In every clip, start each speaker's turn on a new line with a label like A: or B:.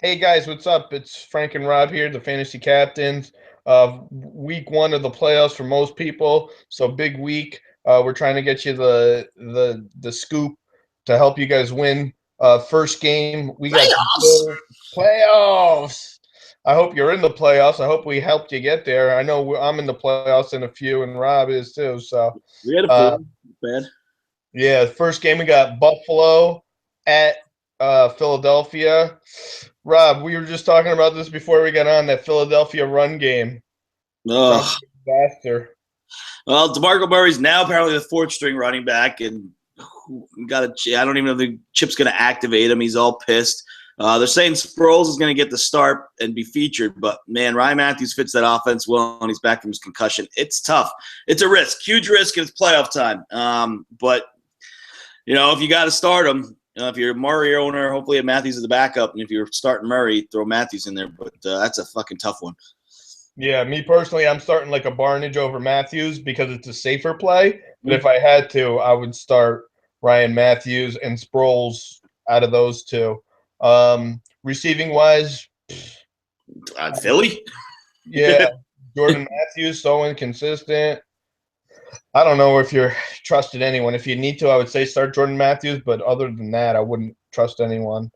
A: Hey guys, what's up? It's Frank and Rob here, the fantasy captains of week one of the playoffs for most people. So big week. We're trying to get you the scoop to help you guys win. First game, we got the
B: Playoffs.
A: Bills playoffs. I hope you're in the playoffs. I hope we helped you get there. I know I'm in the playoffs in a few, and Rob is too. So,
B: We had a
A: uh,
B: four. Bad.
A: yeah, first game we got Buffalo at Philadelphia. Rob, we were just talking about this before we got on that Philadelphia run game. Sounds
B: Ugh.
A: like a disaster.
B: Well, DeMarco Murray's now apparently the fourth string running back, and I don't even know if the Chip's going to activate him. He's all pissed. They're saying Sproles is going to get the start and be featured, but man, Ryan Matthews fits that offense well, and he's back from his concussion. It's tough. It's a risk, huge risk, and it's playoff time. But if you got to start him, if you're a Murray owner, hopefully Matthews is the backup, and if you're starting Murray, throw Matthews in there. But that's a fucking tough one.
A: Yeah, me personally, I'm starting like a Barnage over Matthews because it's a safer play. But if I had to, I would start Ryan Matthews and Sproles out of those two. Receiving wise,
B: Philly.
A: yeah, Jordan Matthews so inconsistent. I don't know if you're trusted anyone. If you need to, I would say start Jordan Matthews, but other than that, I wouldn't trust anyone.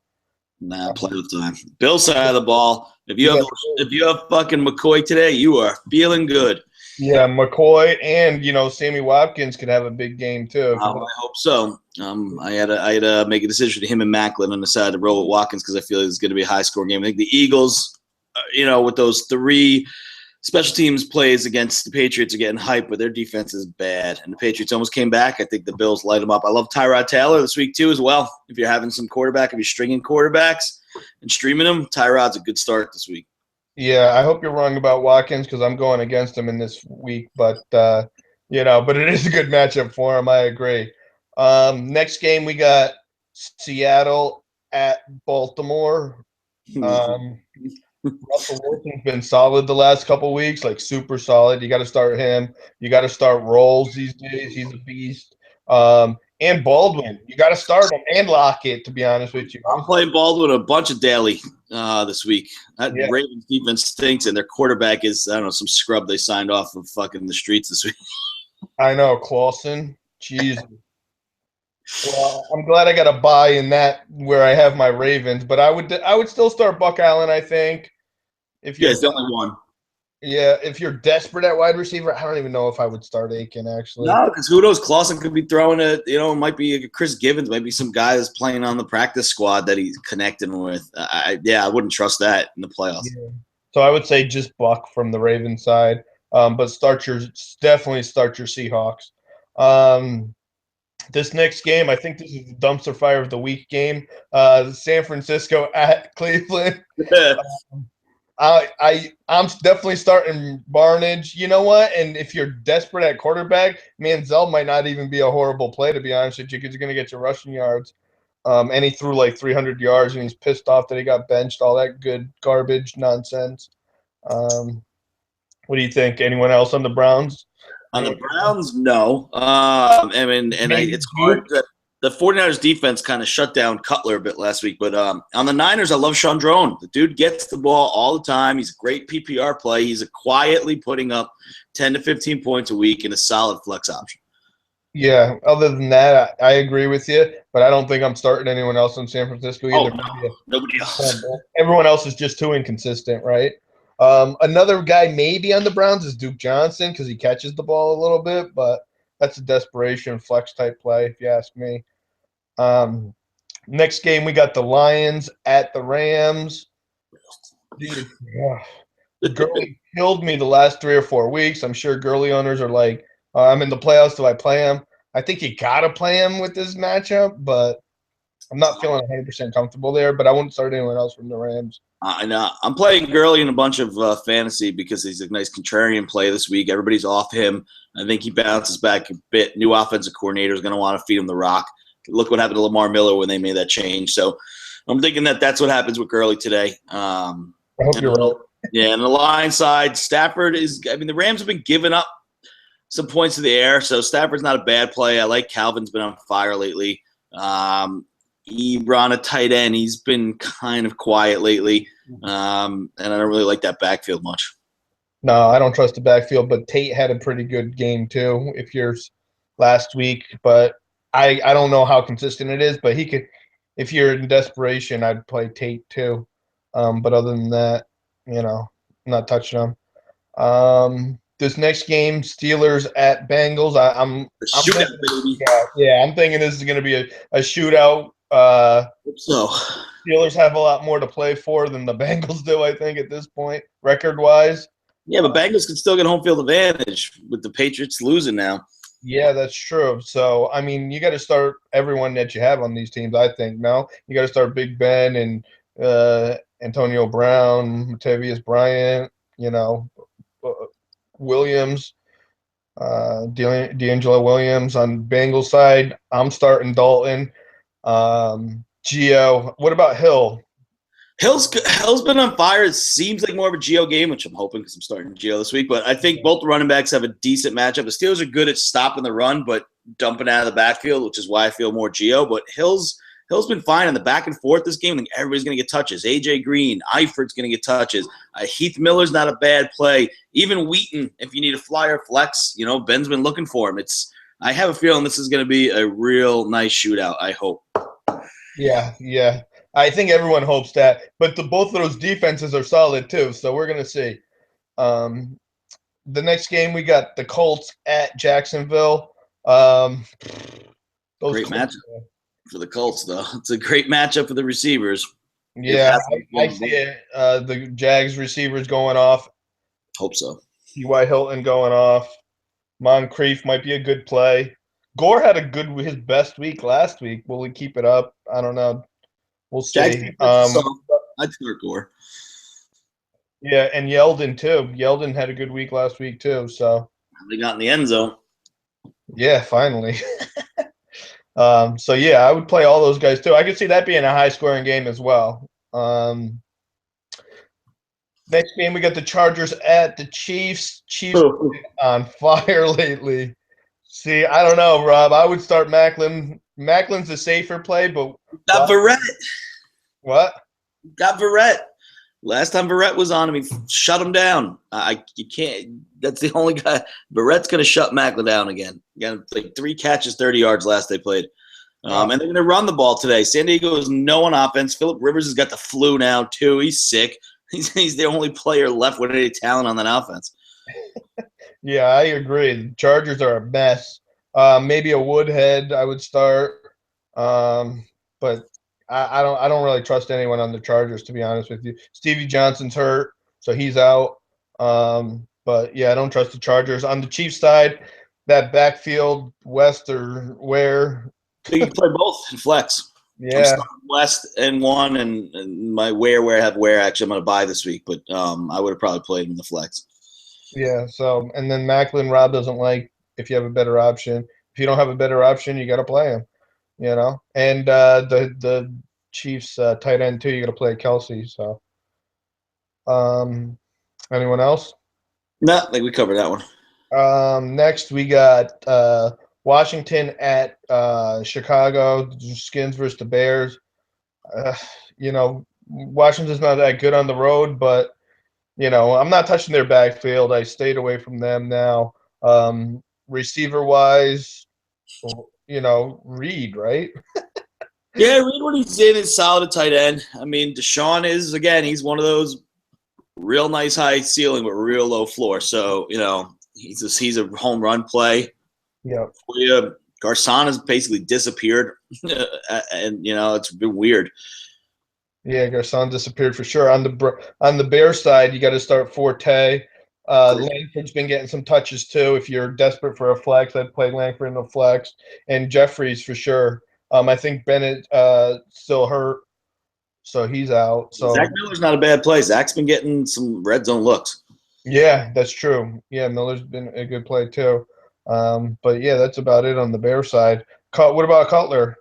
B: Nah, playoff time. Bill side of the ball. If you
A: Yeah,
B: have fucking McCoy today, you are feeling good.
A: yeah, McCoy and Sammy Watkins could have a big game too.
B: I hope so. I had to make a decision to him and Macklin and decided to roll with Watkins because I feel it's going to be a high score game. I think the Eagles, with those three special teams plays against the Patriots are getting hyped, but their defense is bad. And the Patriots almost came back. I think the Bills light them up. I love Tyrod Taylor this week too as well. If you're having some quarterback, if you're stringing quarterbacks and streaming them, Tyrod's a good start this week.
A: Yeah, I hope you're wrong about Watkins because I'm going against him in this week, but but it is a good matchup for him. I agree. Next game we got Seattle at Baltimore. Um, Russell Wilson's been solid the last couple weeks, like super solid. You got to start him. You got to start Rolls these days. He's a beast. And Baldwin, you got to start him and Lockett. To be honest with you,
B: I'm playing Baldwin a bunch of daily this week. That
A: yeah,
B: Ravens defense stinks, and their quarterback is, I don't know, some scrub they signed off of fucking the streets this week.
A: I know Clausen. Jeez. Well, I'm glad I got a buy in that where I have my Ravens, but I would still start Buck Allen. I think if
B: Yeah,
A: you're
B: it's the only one.
A: if you're desperate at wide receiver, I don't even know if I would start Aiken actually.
B: No, because who knows? Clausen could be throwing it. It might be a Chris Givens, might be some guy that's playing on the practice squad that he's connecting with. I wouldn't trust that in the playoffs.
A: Yeah. So I would say just Buck from the Ravens side, but definitely start your Seahawks. Um, this next game, I think this is the dumpster fire of the week game. San Francisco at Cleveland. I'm definitely starting Barnage. You know what? And if you're desperate at quarterback, Manziel might not even be a horrible play, to be honest with you, because you're going to get your rushing yards. And he threw like 300 yards, and he's pissed off that he got benched. All that good garbage nonsense. What do you think? Anyone else on the Browns?
B: On the Browns, no. It's hard. The 49ers defense kind of shut down Cutler a bit last week. But on the Niners, I love Chandrone. The dude gets the ball all the time. He's a great PPR play. He's quietly putting up 10 to 15 points a week and a solid flex option.
A: Yeah, other than that, I agree with you, but I don't think I'm starting anyone else in San Francisco either.
B: Oh, no, nobody else.
A: Everyone else is just too inconsistent, right? Another guy maybe on the Browns is Duke Johnson because he catches the ball a little bit, but that's a desperation flex type play, if you ask me. Next game, we got the Lions at the Rams. Dude, Gurley killed me the last 3 or 4 weeks. I'm sure Gurley owners are like, I'm in the playoffs. Do I play him? I think you got to play him with this matchup, but I'm not feeling 100% comfortable there. But I wouldn't start anyone else from the Rams.
B: I know. I'm playing Gurley in a bunch of fantasy because he's a nice contrarian play this week. Everybody's off him. I think he bounces back a bit. New offensive coordinator is going to want to feed him the rock. Look what happened to Lamar Miller when they made that change. So I'm thinking that's what happens with Gurley today.
A: I hope you're right.
B: Yeah, and the line side, Stafford the Rams have been giving up some points to the air, so Stafford's not a bad play. I like Calvin's been on fire lately. Ebron a tight end. He's been kind of quiet lately, and I don't really like that backfield much.
A: No, I don't trust the backfield, but Tate had a pretty good game too, if yours last week. But I don't know how consistent it is, but he could if you're in desperation, I'd play Tate too. But other than that, not touching him. This next game, Steelers at Bengals. I'm
B: Shootout,
A: thinking,
B: baby.
A: yeah, I'm thinking this is going to be a shootout.
B: Hope so.
A: Steelers have a lot more to play for than the Bengals do, I think, at this point, record-wise.
B: Yeah, but Bengals can still get home field advantage with the Patriots losing now.
A: Yeah, that's true. So, I mean, you got to start everyone that you have on these teams, I think. No, you got to start Big Ben and Antonio Brown, Matavius Bryant, Williams, D'Angelo Williams. On Bengals side, I'm starting Dalton. Gio. What about Hill?
B: Hill's been on fire. It seems like more of a Gio game, which I'm hoping because I'm starting Gio this week. But I think both the running backs have a decent matchup. The Steelers are good at stopping the run, but dumping out of the backfield, which is why I feel more Gio. But Hill's been fine in the back and forth this game. I think everybody's going to get touches. AJ Green, Eifert's going to get touches. Heath Miller's not a bad play. Even Wheaton, if you need a flyer flex, Ben's been looking for him. I have a feeling this is going to be a real nice shootout. I hope.
A: Yeah. I think everyone hopes that, but both of those defenses are solid too. So we're gonna see. The next game we got the Colts at Jacksonville.
B: Great matchup for the Colts, though. It's a great matchup for the receivers.
A: Yeah, I see it. The Jags receivers going off.
B: Hope so.
A: T.Y. Hilton going off. Moncrief might be a good play. Gore had his best week last week. Will he keep it up? I don't know. We'll see.
B: I'd start Gore.
A: Yeah, and Yeldon too. Yeldon had a good week last week too. So
B: they got in the end zone.
A: Yeah, finally. So yeah, I would play all those guys too. I could see that being a high-scoring game as well. Next game, we got the Chargers at the Chiefs. Chiefs on fire lately. See, I don't know, Rob. I would start Macklin. Macklin's a safer play, but
B: got Verrett.
A: What?
B: Got Verrett. Last time Verrett was on him, he shut him down. You can't. That's the only guy. Verrett's going to shut Macklin down again. Got like 3 catches, 30 yards last they played. And they're going to run the ball today. San Diego is no on offense. Phillip Rivers has got the flu now too. He's sick. He's the only player left with any talent on that offense.
A: Yeah, I agree. The Chargers are a mess. Maybe a Woodhead I would start, but I don't really trust anyone on the Chargers, to be honest with you. Stevie Johnson's hurt, so he's out. But yeah, I don't trust the Chargers. On the Chiefs side, that backfield, West or Ware.
B: You can play both in flex.
A: Yeah,
B: West and one, and my Ware have Ware. Actually, I'm going to buy this week, but I would have probably played him in the flex.
A: Yeah. So, and then Macklin, Rob doesn't like if you have a better option. If you don't have a better option, you got to play him. And the Chiefs tight end too. You got to play Kelsey. So, anyone else?
B: No, I think we covered that one.
A: Next we got Washington at Chicago. Skins versus the Bears. Washington's not that good on the road, but I'm not touching their backfield. I stayed away from them now. Receiver wise, Reed, right?
B: Yeah, Reed, when he's in, is solid at tight end. I mean, Deshaun is, again, he's one of those real nice high ceiling but real low floor. So, he's a home run play.
A: Yeah.
B: Garcon has basically disappeared, and it's been weird. Yeah,
A: Garcon disappeared for sure. On the Bear side, you got to start Forte. Langford's been getting some touches too. If you're desperate for a flex, I'd play Langford in the flex, and Jeffries for sure. I think Bennett still hurt, so he's out. So
B: Zach Miller's not a bad play. Zach's been getting some red zone looks.
A: Yeah, that's true. Yeah, Miller's been a good play too. But yeah, that's about it on the Bear side. What about Cutler?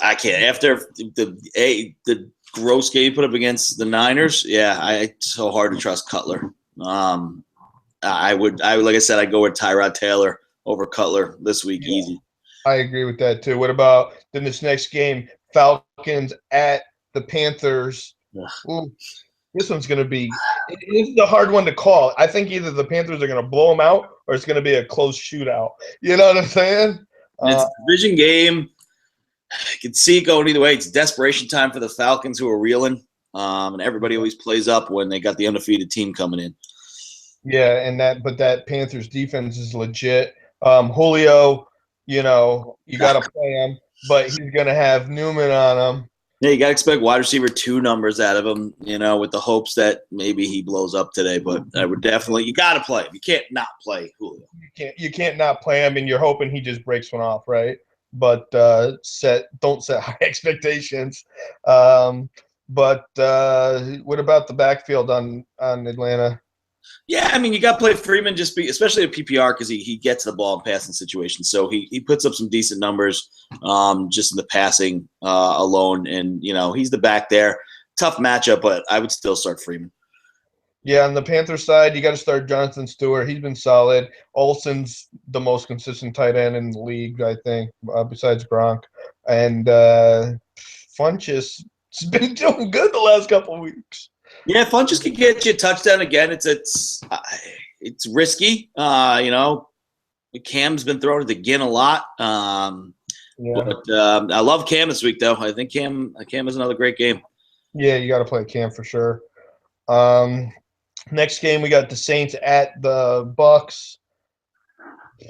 B: I can't. After the gross game put up against the Niners, it's so hard to trust Cutler. I would like I said, I'd go with Tyrod Taylor over Cutler this week, easy.
A: I agree with that too. What about then this next game? Falcons at the Panthers.
B: Ugh.
A: Ooh, this one's going to be – this is a hard one to call. I think either the Panthers are going to blow them out or it's going to be a close shootout. You know what I'm saying?
B: It's a division game. You can see it going either way. It's desperation time for the Falcons, who are reeling, and everybody always plays up when they got the undefeated team coming in.
A: Yeah, but that Panthers defense is legit. Julio, you got to play him, but he's going to have Newman on him.
B: Yeah, you got to expect wide receiver 2 numbers out of him, with the hopes that maybe he blows up today. But I would definitely – you got to play him. You can't not play Julio.
A: You can't not play him, and you're hoping he just breaks one off, right? But don't set high expectations. But what about the backfield on Atlanta?
B: Yeah, I mean, you got to play Freeman especially at PPR because he gets the ball in passing situations. So he puts up some decent numbers just in the passing alone. And, he's the back there. Tough matchup, but I would still start Freeman.
A: Yeah, on the Panthers side, you got to start Jonathan Stewart. He's been solid. Olsen's the most consistent tight end in the league, I think, besides Gronk. And Funchess has been doing good the last couple of weeks.
B: Yeah, Funchess can get you a touchdown again. It's risky. Cam's been thrown to the Ginn a lot. But I love Cam this week, though. I think Cam is another great game.
A: Yeah, you got to play Cam for sure. Next game, we got the Saints at the Bucks.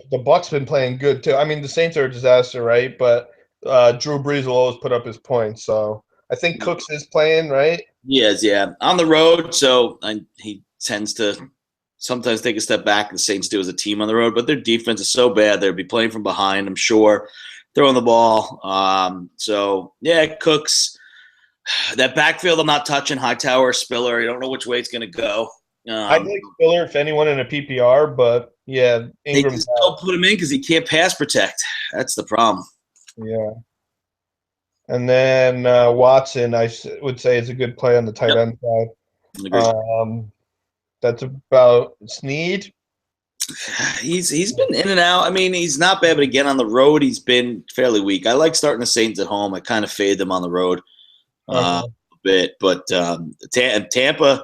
A: The Bucks been playing good too. I mean, the Saints are a disaster, right? But Drew Brees will always put up his points. So I think Cooks is playing, right?
B: He is, yeah. On the road, so he tends to sometimes take a step back. The Saints do as a team on the road, but their defense is so bad. They'll be playing from behind, I'm sure, throwing the ball. Cooks. That backfield I'm not touching. Hightower, Spiller. You don't know which way it's going to go.
A: I like Spiller if anyone in a PPR, but yeah, Ingram.
B: They just don't put him in because he can't pass protect. That's the problem.
A: Yeah. And then Watson, I would say, is a good play on the tight end side. That's about Snead.
B: He's been in and out. I mean, he's not bad, but again, on the road, he's been fairly weak. I like starting the Saints at home. I kind of fade them on the road a bit. But Tampa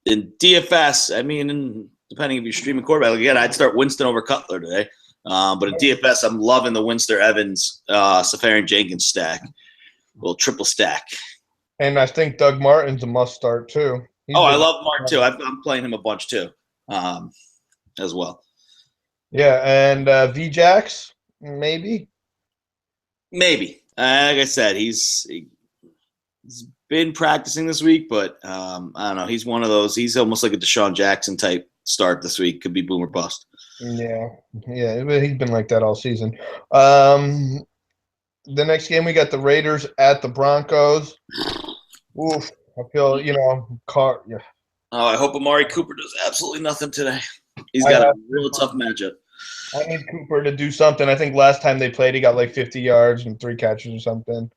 B: in DFS, I mean, depending if you're streaming quarterback, again, I'd start Winston over Cutler today. But in DFS, I'm loving the Winster Evans, Safarian Jenkins stack. Well, triple stack.
A: And I think Doug Martin's a must start too.
B: I love Martin too. I'm playing him a bunch too, as well.
A: Yeah, and VJax, maybe.
B: Maybe. Like I said, he's been practicing this week, but I don't know. He's one of those. He's almost like a Deshaun Jackson type start this week. Could be boom or bust.
A: Yeah, he's been like that all season. The next game, we got the Raiders at the Broncos. Oof, I feel, yeah.
B: Oh, I hope Amari Cooper does absolutely nothing today. He's got a real tough matchup.
A: I need Cooper to do something. I think last time they played, he got like 50 yards and 3 catches or something.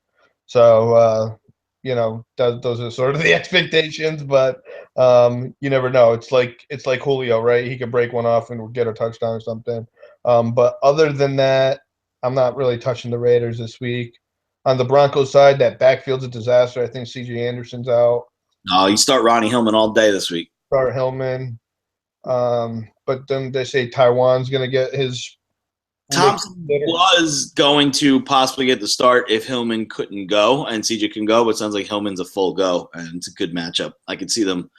A: So, those are sort of the expectations, but you never know. It's like Julio, right? He could break one off and get a touchdown or something. But other than that, I'm not really touching the Raiders this week. On the Broncos side, that backfield's a disaster. I think C.J. Anderson's out.
B: No, you start Ronnie Hillman all day this week.
A: Start Hillman. But then they say Taiwan's going to get his –
B: Thompson was going to possibly get the start if Hillman couldn't go and CJ can go, but it sounds like Hillman's a full go, and it's a good matchup. I could see them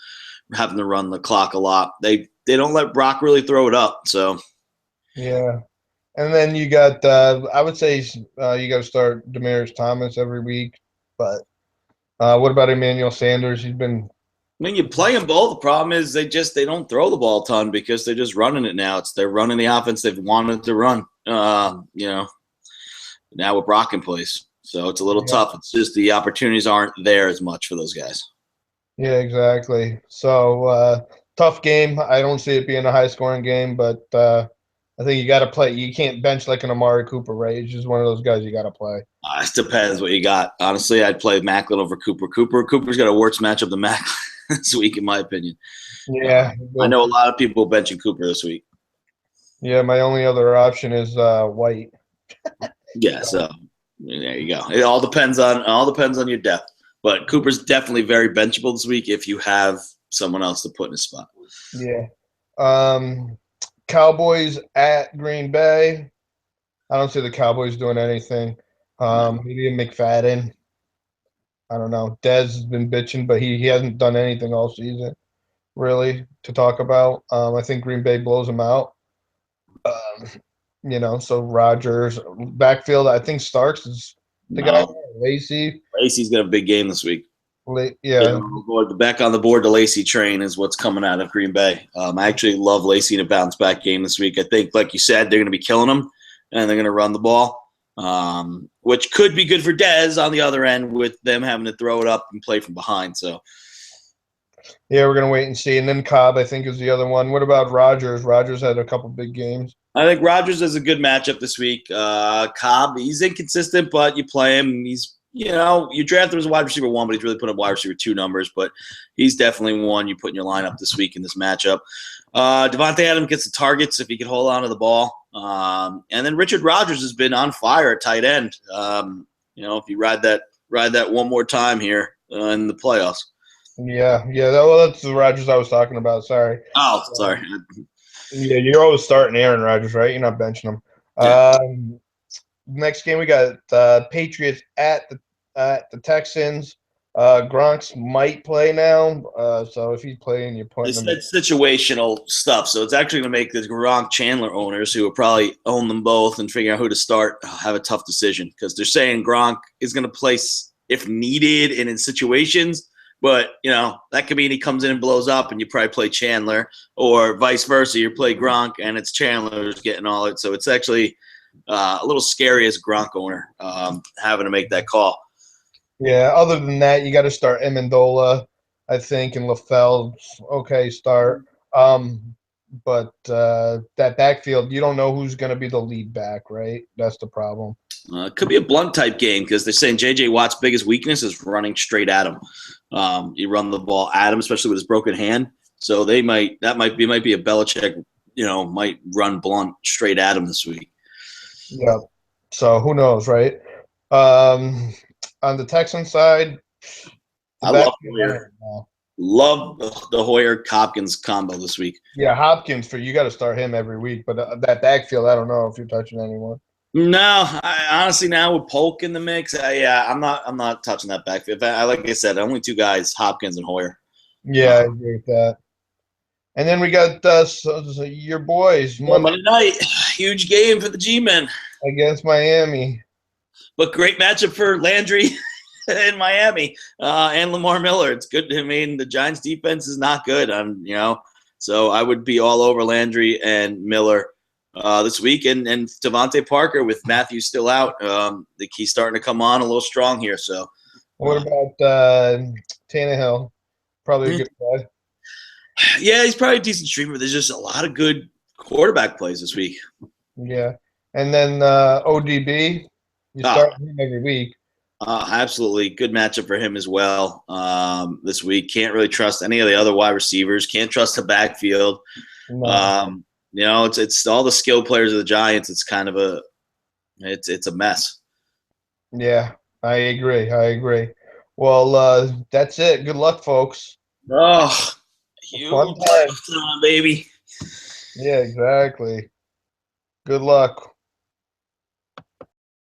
B: having to run the clock a lot. They don't let Brock really throw it up, so.
A: Yeah. And then you got I would say you got to start Demaryius Thomas every week. But what about Emmanuel Sanders? He's been –
B: I mean, you play them both. The problem is they don't throw the ball a ton because they're just running it now. They're running the offense they've wanted to run. Now with Brock in place. So it's a little tough. It's just the opportunities aren't there as much for those guys.
A: Yeah, exactly. So tough game. I don't see it being a high-scoring game, but I think you got to play. You can't bench like an Amari Cooper, right? He's just one of those guys you got to play.
B: It depends what you got. Honestly, I'd play Macklin over Cooper. Cooper's got a worse matchup than Macklin this week, in my opinion.
A: Yeah.
B: I know a lot of people benching Cooper this week.
A: Yeah, my only other option is White.
B: Yeah, so There you go. It all depends on your depth. But Cooper's definitely very benchable this week if you have someone else to put in his spot.
A: Yeah. Cowboys at Green Bay. I don't see the Cowboys doing anything. Maybe a McFadden. I don't know. Dez has been bitching, but he hasn't done anything all season, really, to talk about. I think Green Bay blows him out. So Rodgers. Backfield, I think Starks is the guy. Lacey.
B: Lacey's got a big game this week.
A: Yeah.
B: Back on the board, the Lacey train is what's coming out of Green Bay. I actually love Lacey in a bounce back game this week. I think, like you said, they're going to be killing them, and they're going to run the ball, which could be good for Dez on the other end with them having to throw it up and play from behind. So,
A: yeah, we're going to wait and see. And then Cobb, I think, is the other one. What about Rodgers? Rodgers had a couple big games.
B: I think Rodgers has a good matchup this week. Cobb, he's inconsistent, but you play him. You draft him as a wide receiver 1, but he's really put up wide receiver 2 numbers. But he's definitely one you put in your lineup this week in this matchup. Devontae Adams gets the targets if he can hold on to the ball. And then Richard Rodgers has been on fire at tight end. If you ride that one more time here in the playoffs.
A: Yeah. Well, that's the Rodgers I was talking about. Sorry.
B: Oh, sorry.
A: Yeah, you're always starting Aaron Rodgers, right? You're not benching him.
B: Yeah.
A: Next game we got Patriots at the Texans. Gronk's might play now, so if he's playing, you're putting him.
B: It's situational stuff, so it's actually going to make the Gronk Chandler owners, who will probably own them both and figure out who to start, have a tough decision, because they're saying Gronk is going to play if needed and in situations. But, that could mean he comes in and blows up and you probably play Chandler, or vice versa. You play Gronk and it's Chandler's getting all it. So it's actually a little scary as a Gronk owner having to make that call.
A: Yeah, other than that, you got to start Amendola, I think, and LaFell. Okay, start. But that backfield, you don't know who's going to be the lead back, right? That's the problem.
B: It could be a blunt type game because they're saying J.J. Watt's biggest weakness is running straight at him. You run the ball at him, especially with his broken hand. So that might be a Belichick, might run blunt straight at him this week.
A: Yeah. So who knows, right? On the Texan side,
B: I love the Hoyer-Hopkins combo this week.
A: Yeah, Hopkins, you got to start him every week. But that backfield, I don't know if you're touching anyone.
B: No, honestly, now with Polk in the mix, I'm not touching that backfield. Like I said, only 2 guys, Hopkins and Hoyer.
A: Yeah, I agree with that. And then we got your boys.
B: Monday night, huge game for the G-men
A: against Miami.
B: But great matchup for Landry in Miami and Lamar Miller. It's good. I mean, the Giants' defense is not good. So I would be all over Landry and Miller this week, and Devontae Parker with Matthews still out. He's starting to come on a little strong here. So,
A: what about Tannehill? Probably a good guy.
B: Yeah, he's probably a decent streamer. There's just a lot of good quarterback plays this week.
A: Yeah, and then ODB, you start him every week.
B: Absolutely, good matchup for him as well this week. Can't really trust any of the other wide receivers. Can't trust the backfield. No. It's all the skill players of the Giants. It's kind of it's a mess.
A: Yeah, I agree. Well, that's it. Good luck, folks.
B: Oh, you baby.
A: Yeah, exactly. Good luck.